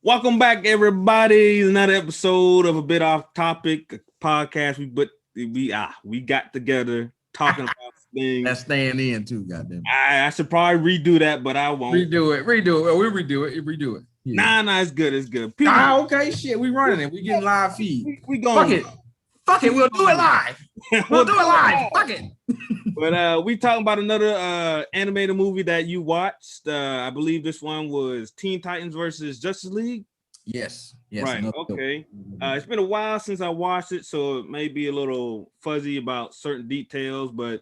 Welcome back, everybody. Another episode of a bit off topic podcast. We got together talking about things. That's staying in too, goddamn. I should probably redo that, but I won't. Redo it. Well, we'll redo it. Yeah. Nah, it's good. People, okay, shit. We running it. We getting live feed. We going. Fuck it. We'll do it live. We'll do it live. Fuck it. But we talking about another animated movie that you watched. I believe this one was Teen Titans versus Justice League. Yes. Right. Okay. It's been a while since I watched it, so it may be a little fuzzy about certain details, but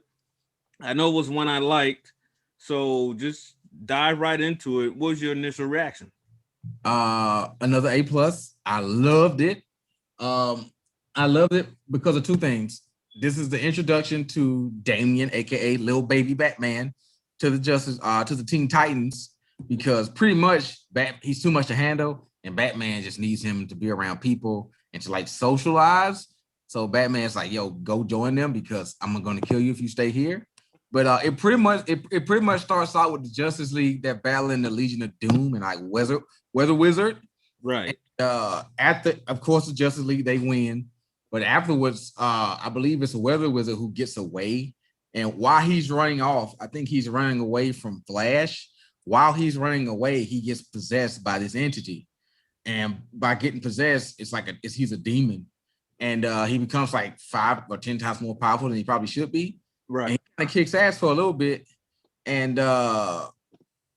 I know it was one I liked. So just dive right into it. What was your initial reaction? Another A+. I loved it. I loved it because of two things. This is the introduction to Damian, aka Lil Baby Batman, to the Teen Titans, because pretty much he's too much to handle, and Batman just needs him to be around people and to like socialize. So Batman's like, "Yo, go join them because I'm gonna kill you if you stay here." But it pretty much starts out with the Justice League that battling the Legion of Doom and like Weather Wizard. Right. And, of course, the Justice League, they win. But afterwards, I believe it's a Weather Wizard who gets away. And while he's running off, I think he's running away from Flash. While he's running away, he gets possessed by this entity. And by getting possessed, he's a demon. And he becomes like 5 or 10 times more powerful than he probably should be. Right. And he kind of kicks ass for a little bit. And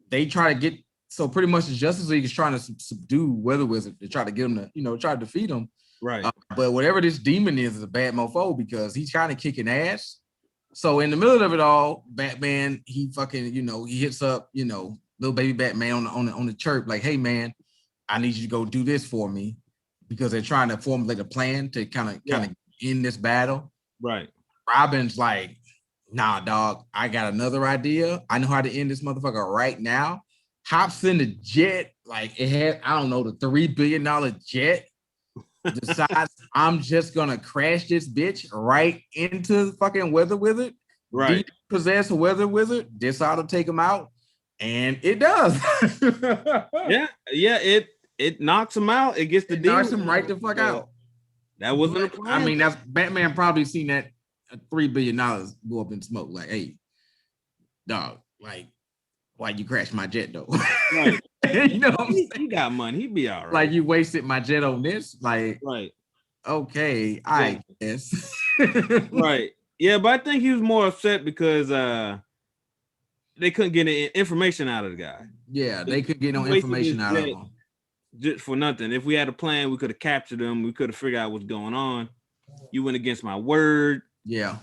they try to get, so pretty much the Justice League is trying to subdue Weather Wizard to try to get him to, try to defeat him. Right. But whatever this demon is a bad mofo because he's kind of kicking ass. So in the middle of it all, Batman, he fucking, he hits up, Lil Baby Batman on the chirp, like, "Hey man, I need you to go do this for me," because they're trying to formulate a plan to kind of end this battle. Right. Robin's like, "Nah, dog, I got another idea. I know how to end this motherfucker right now." Hops in the jet, like it had, I don't know, the $3 billion jet. Decides I'm just gonna crash this bitch right into the fucking Weather Wizard. Right. Possess a Weather Wizard. This ought to take him out, and it does. It knocks him out. It gets the demon. Knocks him right the fuck out. That wasn't a plan. I mean, that's Batman probably seen that $3 billion go up in smoke. Like, "Hey, dog, like, why you crash my jet though?" Right. You know what I'm saying? He got money. He be all right. Like, you wasted my jet on this. Like, right. Okay, I guess. Right. Yeah, but I think he was more upset because they couldn't get any information out of the guy. Yeah, they could get no information out of him. Just for nothing. If we had a plan, we could have captured him. We could have figured out what's going on. You went against my word. Yeah.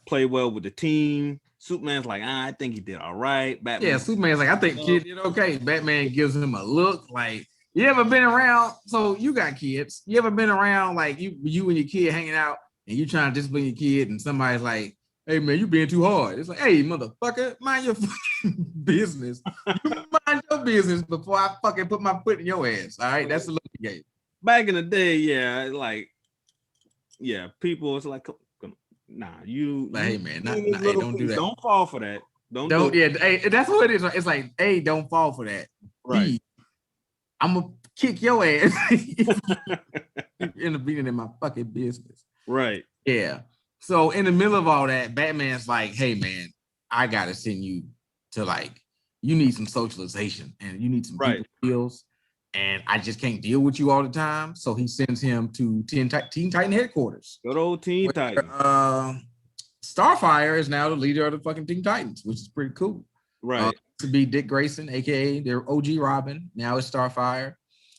Play well with the team. Superman's like, I think he did all right. Batman. Yeah, Superman's like, I think kid did okay. Batman gives him a look like, you ever been around? So you got kids. You ever been around like you and your kid hanging out and you trying to discipline your kid and somebody's like, "Hey man, you being too hard." It's like, "Hey motherfucker, mind your fucking business. You mind your business before I fucking put my foot in your ass." All right, that's the look you gave. Back in the day, people, it's like, nah, hey man, hey, don't do that. Don't fall for that. Don't hey, that's what it is. It's like, hey, don't fall for that. Right. B, I'm gonna kick your ass. Intervening in my fucking business. Right. Yeah. So in the middle of all that, Batman's like, "Hey man, I gotta send you to you need some socialization and you need some people skills. And I just can't deal with you all the time." So he sends him to Teen Titan headquarters. Good old Teen Titan. Starfire is now the leader of the fucking Teen Titans, which is pretty cool. Right. To be Dick Grayson, aka their OG Robin. Now it's Starfire.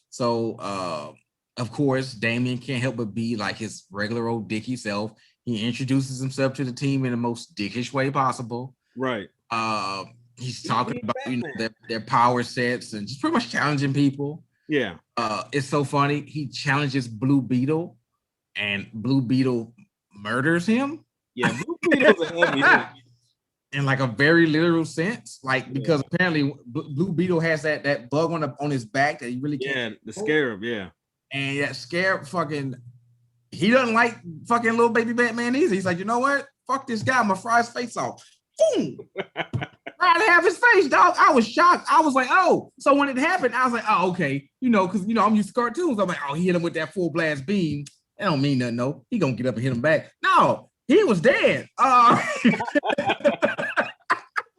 So of course, Damian can't help but be like his regular old dicky self. He introduces himself to the team in the most dickish way possible. Right. He's talking about their power sets and just pretty much challenging people. Yeah. It's so funny. He challenges Blue Beetle, and Blue Beetle murders him. Yeah, Blue Beetle's a heavy in like a very literal sense, because apparently Blue Beetle has that bug on his back that he really can't. Yeah, the scarab. Yeah, and that scarab he doesn't like fucking Little Baby Batman either. He's like, "You know what? Fuck this guy. I'm gonna fry his face off." Boom. I didn't have his face, dog. I was shocked. I was like, oh. So when it happened, I was like, oh, okay. Because I'm used to cartoons. I'm like, oh, he hit him with that full blast beam. That don't mean nothing, no. He gonna get up and hit him back. No, he was dead.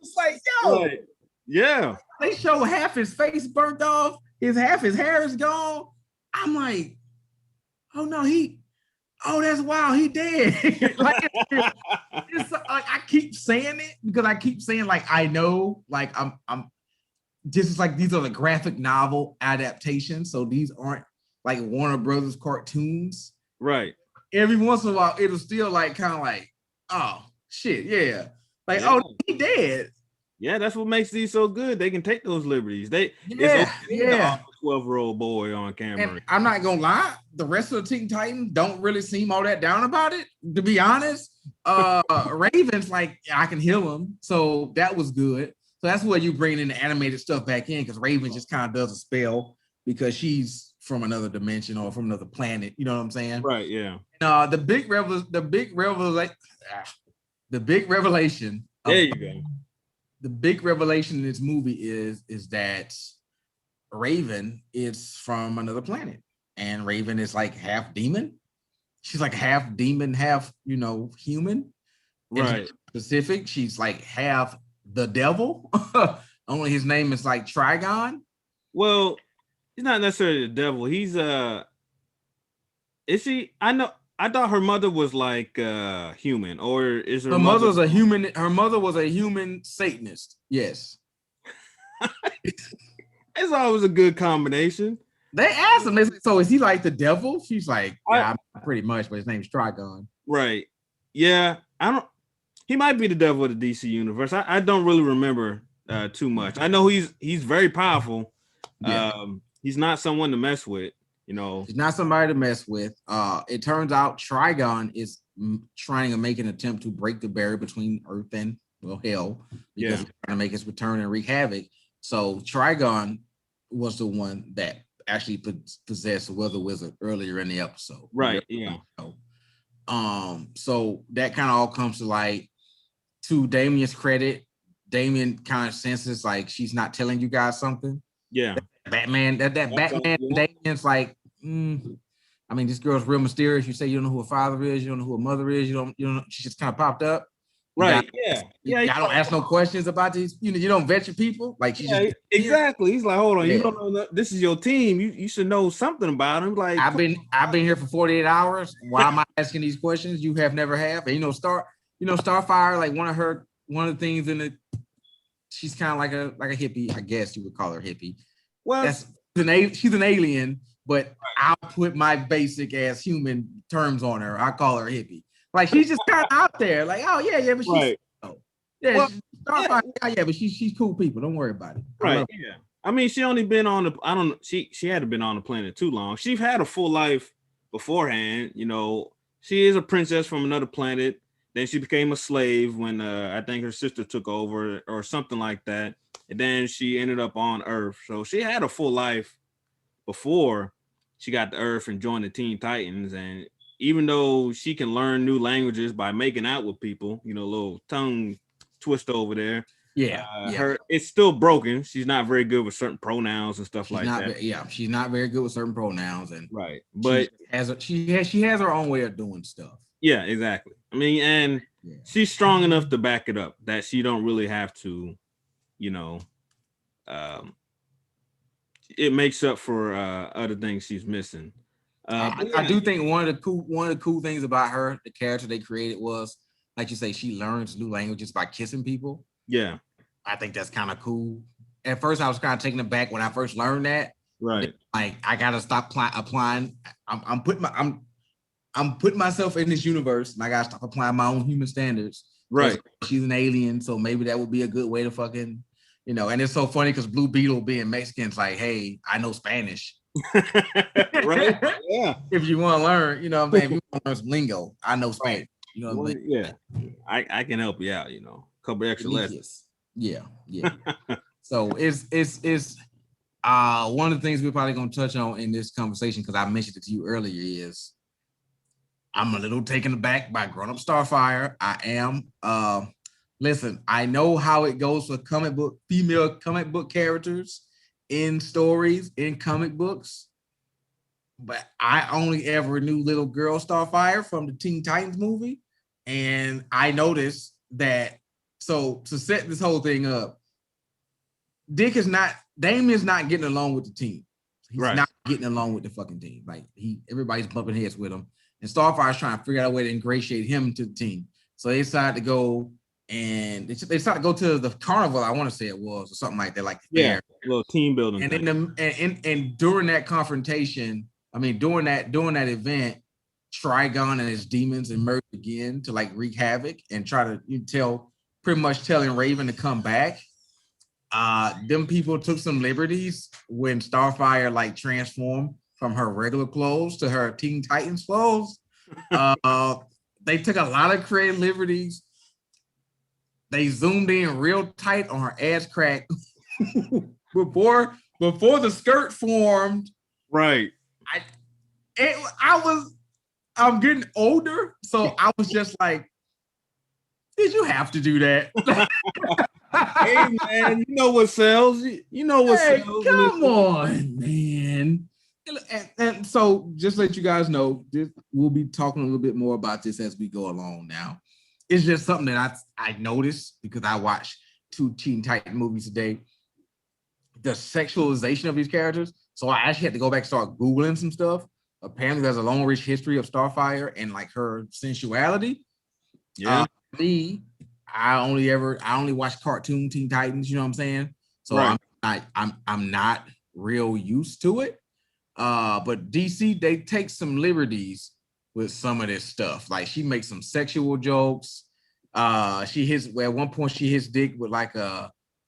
It's like, yo, Right. Yeah. they show half his face burnt off, half his hair is gone. I'm like, oh no, that's wild, he dead. Like, it's like I keep saying it because I keep saying like I know, like I'm this is like these are the graphic novel adaptations, so these aren't like Warner Brothers cartoons. Right. Every once in a while, it'll still like kind of like, oh shit, yeah, like Yeah. oh he dead. Yeah, that's what makes these so good. They can take those liberties. Yeah, yeah. 12-year-old boy on camera. And I'm not gonna lie, the rest of the Teen Titans don't really seem all that down about it, to be honest. Raven's like, I can heal him, so that was good. So that's where you bring in the animated stuff back in, because Raven just kind of does a spell because she's from another dimension or from another planet. You know what I'm saying? Right. Yeah. The big revelation. There you go. The big revelation in this movie is that Raven is from another planet, and Raven is like half demon. She's like half demon, half human. Right. Specific. She's like half the devil. Only his name is like Trigon. Well, he's not necessarily the devil. He's is she? I thought her mother was like human, or is her mother was a human? Her mother was a human Satanist. Yes. It's always a good combination. They asked him, so is he like the devil? She's like, yeah, pretty much, but his name's Trigon. Right. Yeah. He might be the devil of the DC universe. I don't really remember too much. I know he's very powerful. Yeah. He's not someone to mess with. He's not somebody to mess with. It turns out Trigon is trying to make an attempt to break the barrier between Earth and hell, because he's trying to make his return and wreak havoc. So Trigon was the one that actually possessed the Weather Wizard earlier in the episode. Right. Yeah. So that kind of all comes to light. To Damien's credit, Damien kind of senses like she's not telling you guys something. Yeah. Batman, Batman, Damien's like, I mean, this girl's real mysterious. You say you don't know who her father is, you don't know who her mother is, you don't know, she just kind of popped up. Right. Yeah. I don't ask no questions about these. You don't vet your people. Like exactly. He's like, hold on, you don't know this is your team. You should know something about him. Like I've been here for 48 hours. Why am I asking these questions? You have never have. And Starfire, like one of the things in it, she's kind of like a hippie, I guess you would call her hippie. Well, she's an alien, but I'll put my basic ass human terms on her. I call her hippie. Like she's just kind of out there, like, oh yeah, but she's but she's cool people. Don't worry about it. Right. Yeah. I mean, she only been on she hadn't been on the planet too long. She's had a full life beforehand. She is a princess from another planet. Then she became a slave when I think her sister took over or something like that. And then she ended up on Earth. So she had a full life before she got to Earth and joined the Teen Titans. And even though she can learn new languages by making out with people, a little tongue twist over there. It's still broken. She's not very good with certain pronouns and stuff that. Yeah, she's not very good with certain pronouns, and right. But she has her own way of doing stuff. Yeah, exactly. I mean, and she's strong enough to back it up that she don't really have to, it makes up for other things she's missing. I do think one of the cool things about her, the character they created, was, like you say, she learns new languages by kissing people. Yeah, I think that's kind of cool. At first, I was kind of taken aback when I first learned that. Right. Like, I gotta stop applying. I'm putting myself in this universe, and I gotta stop applying my own human standards. Right. She's an alien, so maybe that would be a good way to fucking, And it's so funny because Blue Beetle, being Mexican, is like, hey, I know Spanish. Right. Yeah. If you want to learn, if you want to learn some lingo, I know Spanish. Yeah. I can help you out. A couple extra lessons. Yeah. So it's one of the things we're probably gonna touch on in this conversation, because I mentioned it to you earlier, is I'm a little taken aback by Grown Up Starfire. I am. Listen, I know how it goes for female comic book characters in stories, in comic books, but I only ever knew little girl Starfire from the Teen Titans movie. And I noticed that, so to set this whole thing up, Damien's not getting along with the team. He's not getting along with the fucking team. Like everybody's bumping heads with him. And Starfire's trying to figure out a way to ingratiate him to the team. So they decided to go and they decided to go to the carnival, I want to say it was, or something like that, like a little team building. And during that confrontation, during that event, Trigon and his demons emerged again to like wreak havoc and try to pretty much telling Raven to come back. Them people took some liberties when Starfire like transformed from her regular clothes to her Teen Titans clothes. They took a lot of creative liberties. They zoomed in real tight on her ass crack before the skirt formed. Right. I'm getting older, so I was just like, did you have to do that? Hey man, you know what sells? You know what sells? Come on, man. And so just let you guys know, we'll be talking a little bit more about this as we go along now. It's just something that I noticed because I watched 2 Teen Titan movies today. The sexualization of these characters. So I actually had to go back and start Googling some stuff. Apparently there's a long, rich history of Starfire and like her sensuality. Yeah. I only watch cartoon Teen Titans, you know what I'm saying? So I'm not real used to it. But DC, they take some liberties with some of this stuff. Like she makes some sexual jokes. At one point she hits Dick with like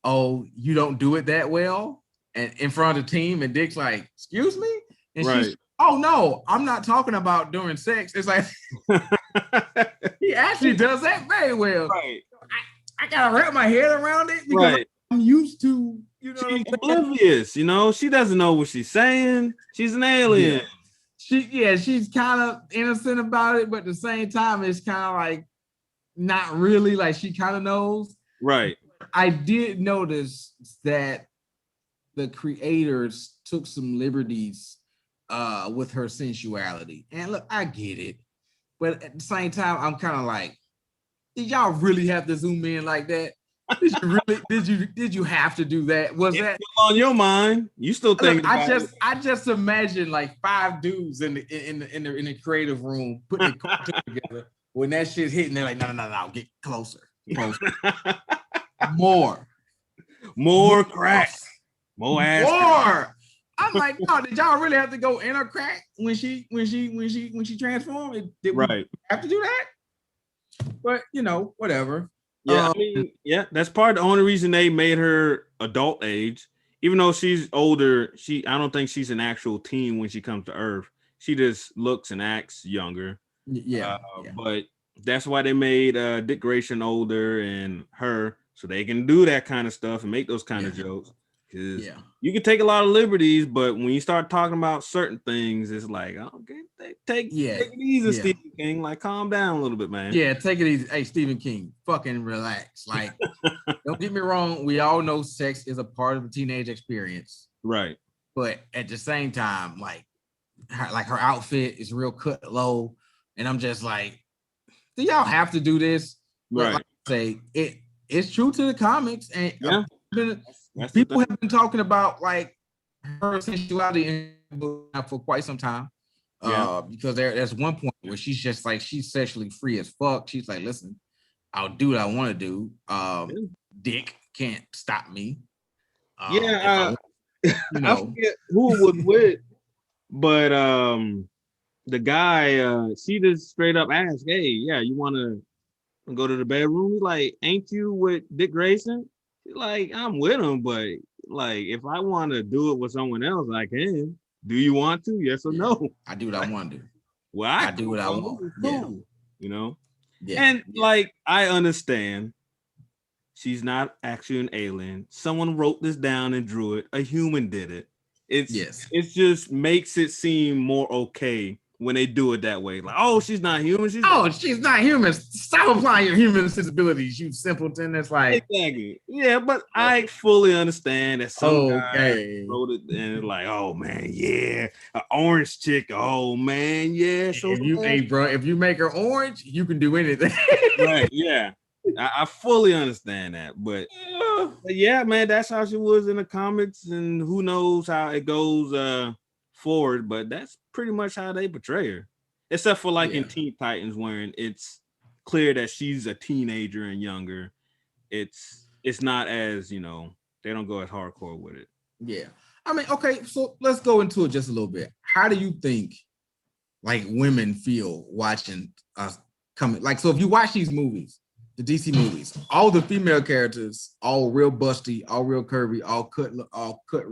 oh, you don't do it that well, and in front of the team, and Dick's like, excuse me? And she's, oh no, I'm not talking about during sex. It's like he actually does that very well. Right. I gotta wrap my head around it because I'm used to, she's oblivious, she doesn't know what she's saying. She's an alien. She's kind of innocent about it, but at the same time, it's kind of like not really, like she kind of knows. Right. I did notice that the creators took some liberties with her sensuality. And look, I get it. But at the same time, I'm kind of like, did y'all really have to zoom in like that? Did you have to do that? Was that on your mind? You still think I just imagine like 5 dudes in the creative room putting the cartoon together. When that shit's hitting, they're like, no, get closer. More crack. More ass. More. I'm like, no, did y'all really have to go in her crack when she transformed? Did we have to do that? But whatever. Yeah, that's part of the only reason they made her adult age. Even though she's older, I don't think she's an actual teen when she comes to Earth. She just looks and acts younger. Yeah. But that's why they made Dick Grayson older and her, so they can do that kind of stuff and make those kind of jokes. Because you can take a lot of liberties, but when you start talking about certain things, it's like, okay, take it easy, Stephen King. Like, calm down a little bit, man. Yeah, take it easy. Hey, Stephen King, fucking relax. Like, don't get me wrong. We all know sex is a part of the teenage experience. Right. But at the same time, like her outfit is real cut low. And I'm just like, do y'all have to do this? Right. Like I say, it's true to the comics. And people have been talking about like her sensuality for quite some time. Because there's one point where she's just like, she's sexually free as fuck. She's like, listen, I'll do what I want to do. Dick can't stop me. I forget who it was with, but the guy, she just straight up asked, hey, you want to go to the bedroom? He's like, ain't you with Dick Grayson? She's like, I'm with him, but like, if I want to do it with someone else, I can. Do you want to? Yes or no? I do what I want to do. Well, I do what I want. Cool. And like, I understand she's not actually an alien. Someone wrote this down and drew it. A human did it. It just makes it seem more okay when they do it that way. Like, oh, she's not human. She's not human. Stop applying your human sensibilities, you simpleton. It's like exactly. Yeah, but I fully understand that some okay. guy wrote it and it's like, oh man, yeah, an orange chick. Oh man, yeah. So if you make her orange, you can do anything. Right, yeah. I fully understand that, but yeah, man, that's how she was in the comics, and who knows how it goes forward, but that's pretty much how they portray her, except for like in Teen Titans, when it's clear that she's a teenager and younger. It's not as, you know, they don't go as hardcore with it. Yeah, I mean, okay, so let's go into it just a little bit. How do you think like women feel watching us coming? Like, so if you watch these movies, the DC movies, all the female characters, all real busty, all real curvy, all cut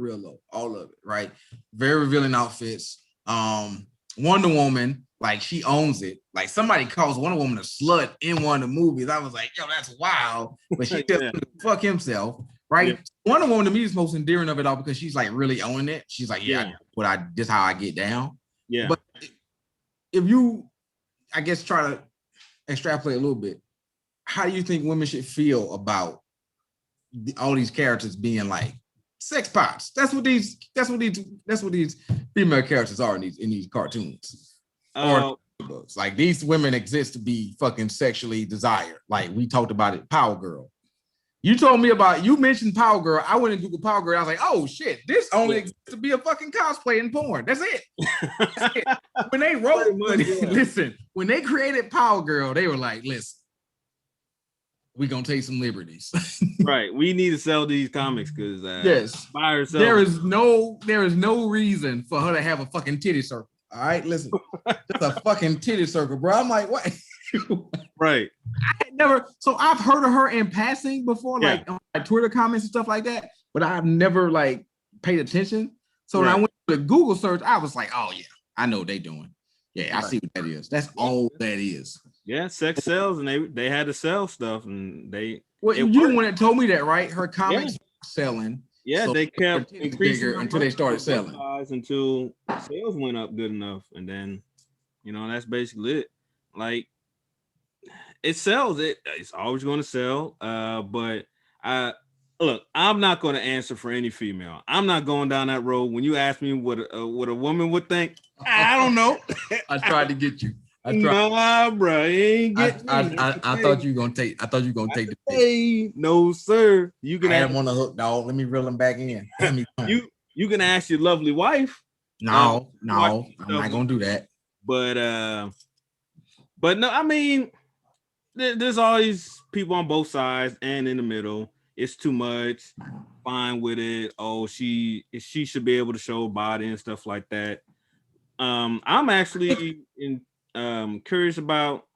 real low, all of it, right? Very revealing outfits. Wonder Woman, like she owns it. Like somebody calls Wonder Woman a slut in one of the movies. I was like, yo, that's wild. But she just fuck himself, right? Yeah. Wonder Woman to me is most endearing of it all because she's like really owning it. She's like, this how I get down. Yeah. But if you, I guess, try to extrapolate a little bit, how do you think women should feel about all these characters being like sex pops? That's what these female characters are in these cartoons or books. Like these women exist to be fucking sexually desired. Like we talked about it, Power Girl. You mentioned Power Girl. I went and Googled Power Girl. I was like, oh shit, this only exists to be a fucking cosplay in porn. That's it. That's it. When they wrote, when they created Power Girl, they were like, listen, we're gonna take some liberties. Right. We need to sell these comics because by herself. There is no reason for her to have a fucking titty circle. All right, listen. Just a fucking titty circle, bro. I'm like, what? Right. I've heard of her in passing before, like on my Twitter comments and stuff like that, but I've never like paid attention. So when I went to the Google search, I was like, oh yeah, I know what they're doing. Yeah, I see what that is. That's all that is. Yeah, sex sells, and they had to sell stuff, and they. Well, you the one that told me that, right? Her comics were selling. Yeah, so they kept increasing until they started selling. Until sales went up good enough, and then, you know, that's basically it. Like, it sells. It's always going to sell. But look, I'm not going to answer for any female. I'm not going down that road. When you ask me what a woman would think, I don't know. I tried to get you. Nah, bro, ain't get I thought you were gonna take. I thought you were gonna take the pick. No, sir. You can have him on the hook, dog. Let me reel him back in. You can ask your lovely wife. No, I'm not gonna do that. But no, I mean, there's always people on both sides and in the middle. It's too much. Fine with it. Oh, she should be able to show body and stuff like that. I'm actually curious about,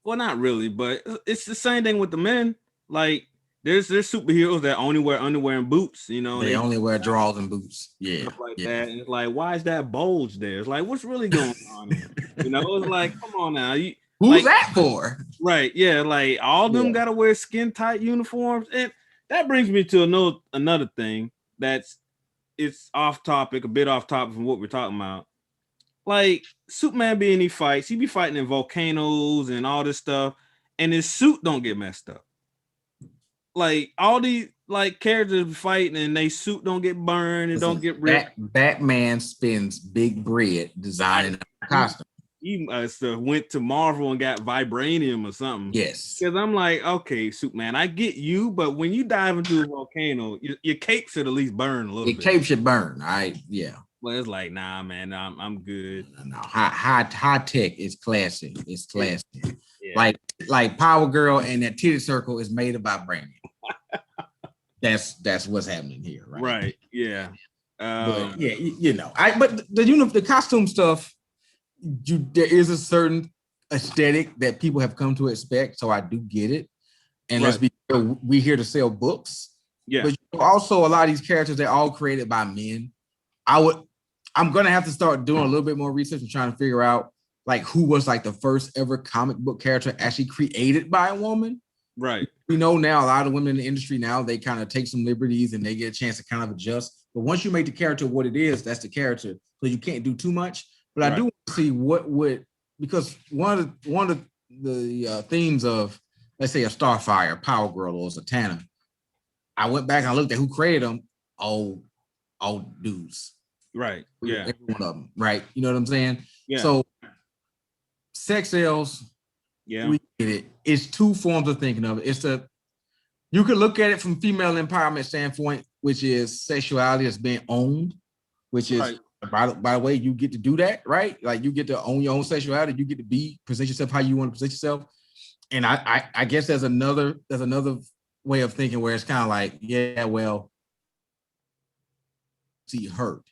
well, not really, but it's the same thing with the men. Like there's superheroes that only wear underwear and boots, you know. They only wear drawers and boots. Yeah. Like that. And it's like, why is that bulge there? It's like, what's really going on here? You know, it's like, come on now. Who's that for? Right. Yeah, like all of them gotta wear skin tight uniforms. And that brings me to another thing it's off topic, a bit off topic from what we're talking about. Like Superman be in these fights, he be fighting in volcanoes and all this stuff, and his suit don't get messed up. Like all these like characters fighting and they suit don't get burned and don't get ripped. Batman spends big bread designing a costume. He went to Marvel and got vibranium or something. Yes. Because I'm like, okay, Superman, I get you, but when you dive into a volcano, your cape should at least burn a little bit. Your cape should burn, all right? Yeah. Well, it's like, nah, man, I'm good. No, high tech is classic. It's classic. Yeah. Like Power Girl and that titty circle is made of vibranium. That's what's happening here, right? Right. Yeah. But yeah, you know, but the costume stuff, there is a certain aesthetic that people have come to expect, so I do get it. And let's be clear, we here to sell books. Yeah. But also a lot of these characters, they're all created by men. I'm gonna have to start doing a little bit more research and trying to figure out like who was like the first ever comic book character actually created by a woman. Right. We know now a lot of women in the industry now, they kind of take some liberties and they get a chance to kind of adjust. But once you make the character what it is, that's the character. So you can't do too much. But I do want to see what would, because one of the themes of, let's say, a Starfire, Power Girl, or Zatanna, I went back and I looked at who created them. All dudes. Right. Yeah. Every one of them. Right. You know what I'm saying? Yeah. So sex sales. Yeah. We get it. It's two forms of thinking of it. It's you could look at it from female empowerment standpoint, which is sexuality is being owned, which is by the way, you get to do that, right? Like you get to own your own sexuality, you get to present yourself how you want to present yourself. And I guess there's another way of thinking where it's kind of like, yeah, well, see hurt.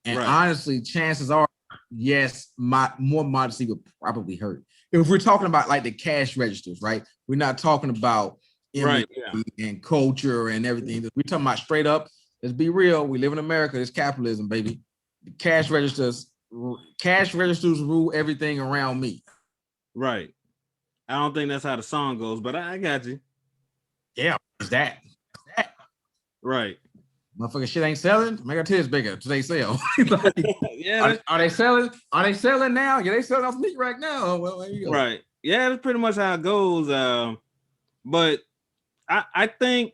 And honestly, chances are, yes, more modesty would probably hurt. If we're talking about like the cash registers, right? We're not talking about and culture and everything. We're talking about straight up. Let's be real. We live in America. It's capitalism, baby. The cash registers rule everything around me. Right. I don't think that's how the song goes, but I got you. Yeah, it's that. Right. Motherfucker shit ain't selling. Make our tits bigger till they sell. Like, yeah. Are they selling? Are they selling now? Yeah, they selling off meat right now. Well, there you go. Right. Yeah, that's pretty much how it goes. But I think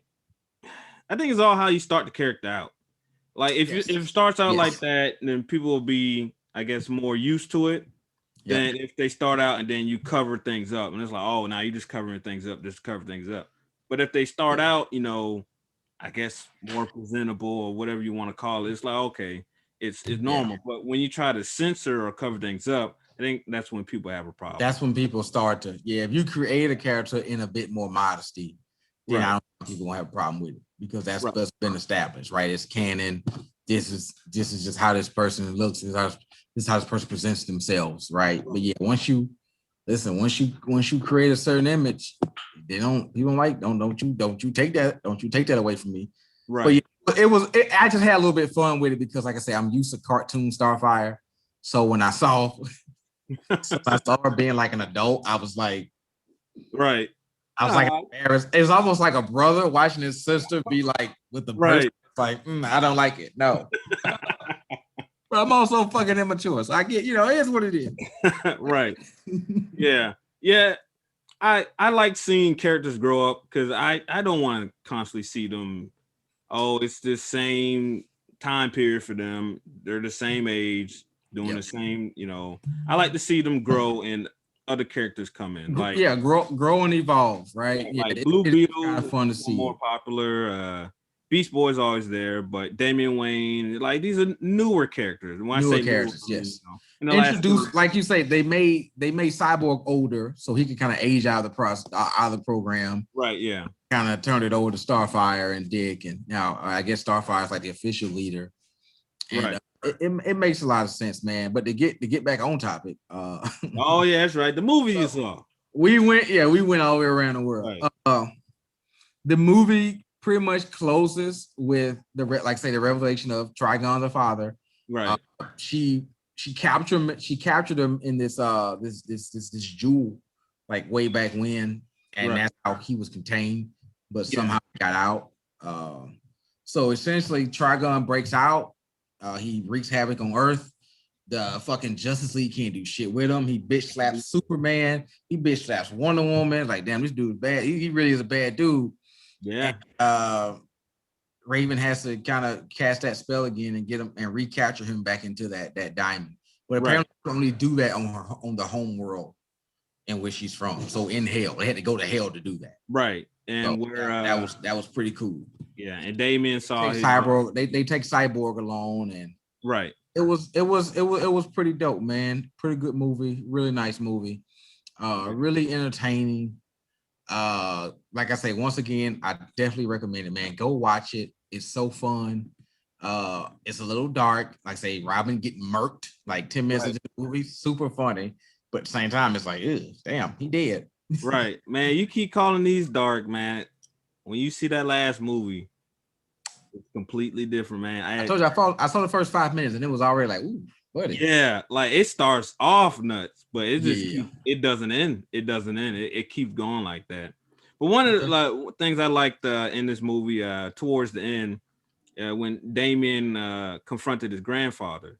it's all how you start the character out. Like if it starts out like that, then people will be, I guess, more used to it than if they start out and then you cover things up. And it's like, oh, now you're just covering things up, just cover things up. But if they start out, I guess more presentable or whatever you want to call it, it's like, okay, it's normal. But when you try to censor or cover things up, I think that's when people have a problem. That's when people start to, if you create a character in a bit more modesty, then I don't think people won't have a problem with it, because that's been established, right? It's canon. This is just how this person looks. This is how this person presents themselves, right? But yeah, once you create a certain image, don't you take that away from me. Right. But I just had a little bit of fun with it because, like I said, I'm used to cartoon Starfire. So when I saw her being like an adult, I was like, right. I was like embarrassed. It was almost like a brother watching his sister be like with the person. Like, I don't like it. No. But I'm also fucking immature. So I get, it is what it is. Right. Yeah. Yeah. I like seeing characters grow up because I don't want to constantly see them. Oh, it's the same time period for them. They're the same age, doing the same, I like to see them grow and other characters come in. Like grow and evolve, right? Like Blue Beetle, kind of fun to see. More popular. Beast Boy's always there, but Damian Wayne, like these are newer characters. When newer characters, yes. Introduced, like you say, they made Cyborg older, so he could kind of age out of the program. Right. Yeah. Kind of turned it over to Starfire and Dick, and now I guess Starfire is like the official leader. And, it makes a lot of sense, man. But to get back on topic, oh yeah, that's right. The movie you saw. We went all the way around the world. Right. The movie pretty much closes with the revelation of Trigon the father. Right. She captured him in this jewel, like way back when, and that's how he was contained, but somehow he got out. So essentially Trigon breaks out. He wreaks havoc on Earth. The fucking Justice League can't do shit with him. He bitch slaps Superman. He bitch slaps Wonder Woman. Like, damn, this dude's bad. He really is a bad dude. Yeah. And, Raven has to kind of cast that spell again and get him and recapture him back into that diamond. But apparently they only do that on the home world in which she's from. So in hell, they had to go to hell to do that. Right. And so that was pretty cool. Yeah. And Damian saw Cyborg. They take Cyborg alone, and it was pretty dope, man. Pretty good movie. Really nice movie. Really entertaining. Like I say, once again, I definitely recommend it, man. Go watch it. It's so fun. It's a little dark. Like I say, Robin getting murked like 10 minutes into the movie. Super funny, but at the same time, it's like, ew, damn, he dead. Right, man. You keep calling these dark, man. When you see that last movie, it's completely different, man. I told you I saw the first 5 minutes and it was already like, ooh, buddy. Yeah, like it starts off nuts, but it just it doesn't end. It doesn't end. It keeps going like that. But one of the things I liked in this movie, towards the end, when Damian confronted his grandfather,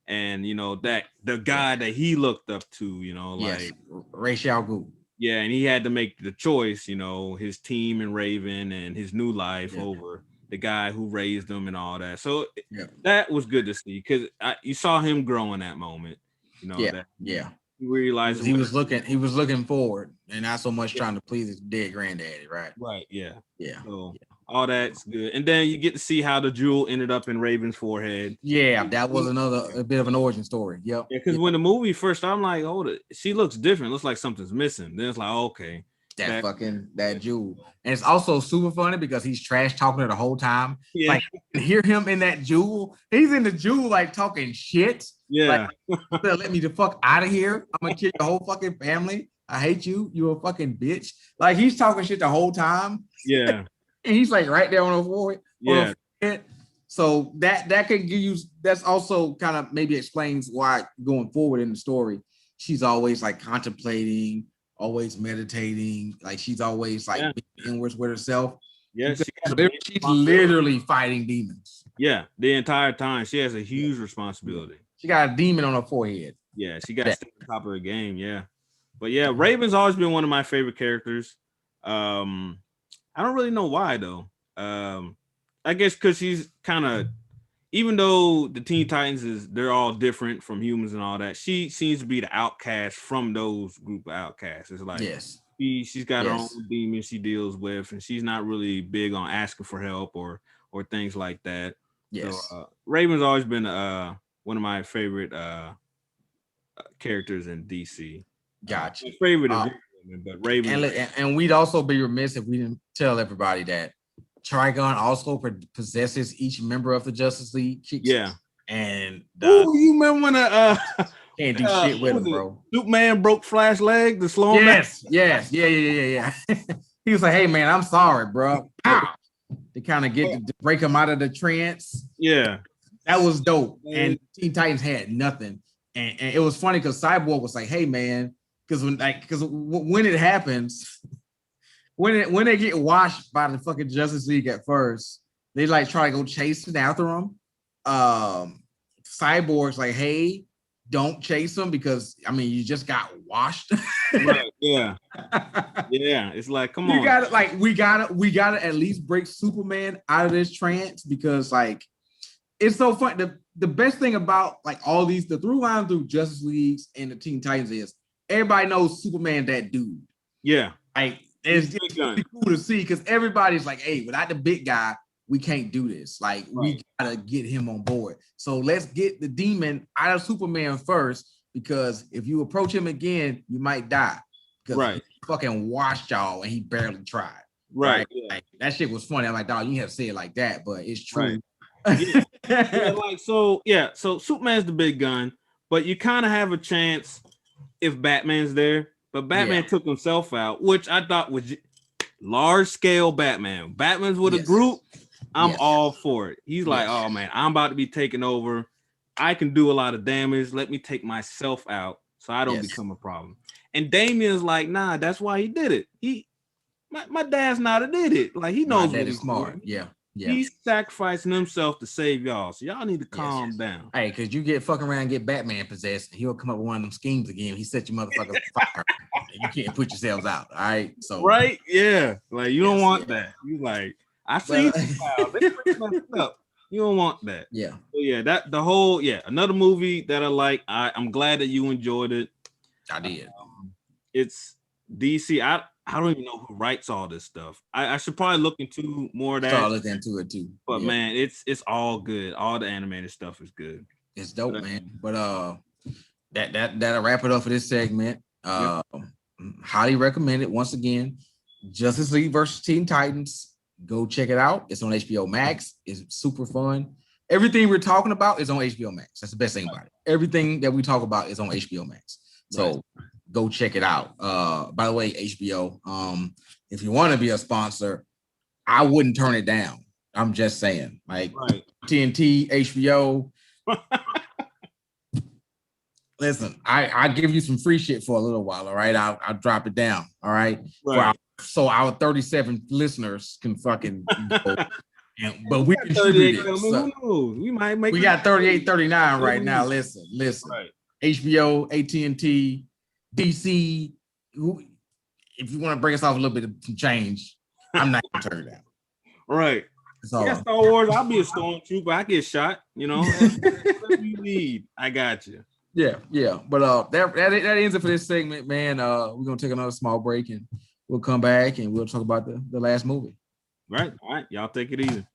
and that the guy that he looked up to, Yes, like Ra's al Ghul. yeah, and he had to make the choice, his team and Raven and his new life Yeah. over the guy who raised him and all that. So Yeah. that was good to see because you saw him grow in that moment. Yeah. That Yeah. he realized He was looking forward and not so much trying to please his dead granddaddy, right? Right. Yeah. Yeah. So all that's good, and then you get to see how the jewel ended up in Raven's forehead. Yeah, that was a bit of an origin story. Yep. Yeah, because when the movie first, I'm like, hold it, she looks different. Looks like something's missing. Then it's like, okay, that jewel, and it's also super funny because he's trash talking her the whole time. Yeah. Like you can hear him in that jewel. He's in the jewel like talking shit. Yeah. Like, let me the fuck out of here. I'm gonna kill your whole fucking family. I hate you. You a fucking bitch. Like he's talking shit the whole time. Yeah. And he's like right there on the forehead. Yeah. So that could give you. That's also kind of maybe explains why going forward in the story, she's always like contemplating, always meditating. Like she's always like inwards with herself. Yeah, she's literally fighting demons. Yeah, the entire time she has a huge responsibility. She got a demon on her forehead. Yeah, she got to stay on top of her game. Yeah, but yeah, Raven's always been one of my favorite characters. I don't really know why though. I guess because she's kind of, even though the Teen Titans they're all different from humans and all that, she seems to be the outcast from those group of outcasts. It's like she's got her own demons she deals with, and she's not really big on asking for help or things like that. Yes, so, Raven's always been one of my favorite characters in DC. Gotcha. Favorite is Raven, but Raven. And we'd also be remiss if we didn't tell everybody that Trigon also possesses each member of the Justice League. Yeah. And you remember when can't do shit with him, bro. Superman broke Flash leg to slow him down? Yes. Yeah. He was like, hey man, I'm sorry, bro. To kind of get to break him out of the trance. Yeah. That was dope. And Teen Titans had nothing. And it was funny because Cyborg was like, hey man, because when it happens, when they get washed by the fucking Justice League at first, they like try to go chasing after them. Cyborg's like, hey, don't chase them because I mean you just got washed. Right, yeah. Yeah. It's like, come on. We gotta at least break Superman out of this trance because like it's so fun. The best thing about like all these, the through line through Justice Leagues and the Teen Titans is everybody knows Superman that dude. Yeah. Like it's really cool to see because everybody's like, hey, without the big guy, we can't do this. Like we gotta get him on board. So let's get the demon out of Superman first, because if you approach him again, you might die. Because he fucking washed y'all and he barely tried. Right. Yeah. Like, that shit was funny. I'm like, dog, you have to say it like that, but it's true. So Superman's the big gun, but you kind of have a chance if Batman's there. But Batman took himself out, which I thought was large scale Batman. Batman's with a group. I'm all for it. He's like, oh man, I'm about to be taken over. I can do a lot of damage. Let me take myself out so I don't become a problem. And Damian's like, nah, that's why he did it. My dad's not a did it. Like he knows what he's smart. Yeah. He's sacrificing himself to save y'all. So y'all need to calm down. Hey, because you get fucking around and get Batman possessed, he'll come up with one of them schemes again. He set you motherfuckers fire. You can't put yourselves out. All right. So yeah. Like you don't want that. You like, I see up. You don't want that. Yeah. So yeah, that the whole another movie that I like. I'm glad that you enjoyed it. I did. It's DC. I don't even know who writes all this stuff. I should probably look into more of that. I'll look into it too. But man, it's all good. All the animated stuff is good. It's dope, man. But that'll wrap it up for this segment. Highly recommend it. Once again, Justice League versus Teen Titans. Go check it out. It's on HBO Max. It's super fun. Everything we're talking about is on HBO Max. That's the best thing about it. Everything that we talk about is on HBO Max. So go check it out. By the way, HBO, if you want to be a sponsor, I wouldn't turn it down. I'm just saying, like TNT, HBO. Listen, I give you some free shit for a little while. All right, I'll drop it down. All right. So our 37 listeners can fucking go but we got contributed. 38 coming. So Who knows? We might make we it. got 38, 39 right now. Right. Listen. HBO, AT&T, DC. If you want to bring us off a little bit of some change, I'm not gonna turn it down. Right. That's all. Yeah, Star Wars. I'll be a stormtrooper. I get shot. You know, whatever you need, I got you. Yeah. But that ends it for this segment, man. We're gonna take another small break and we'll come back and we'll talk about the last movie. Right. All right. Y'all take it easy.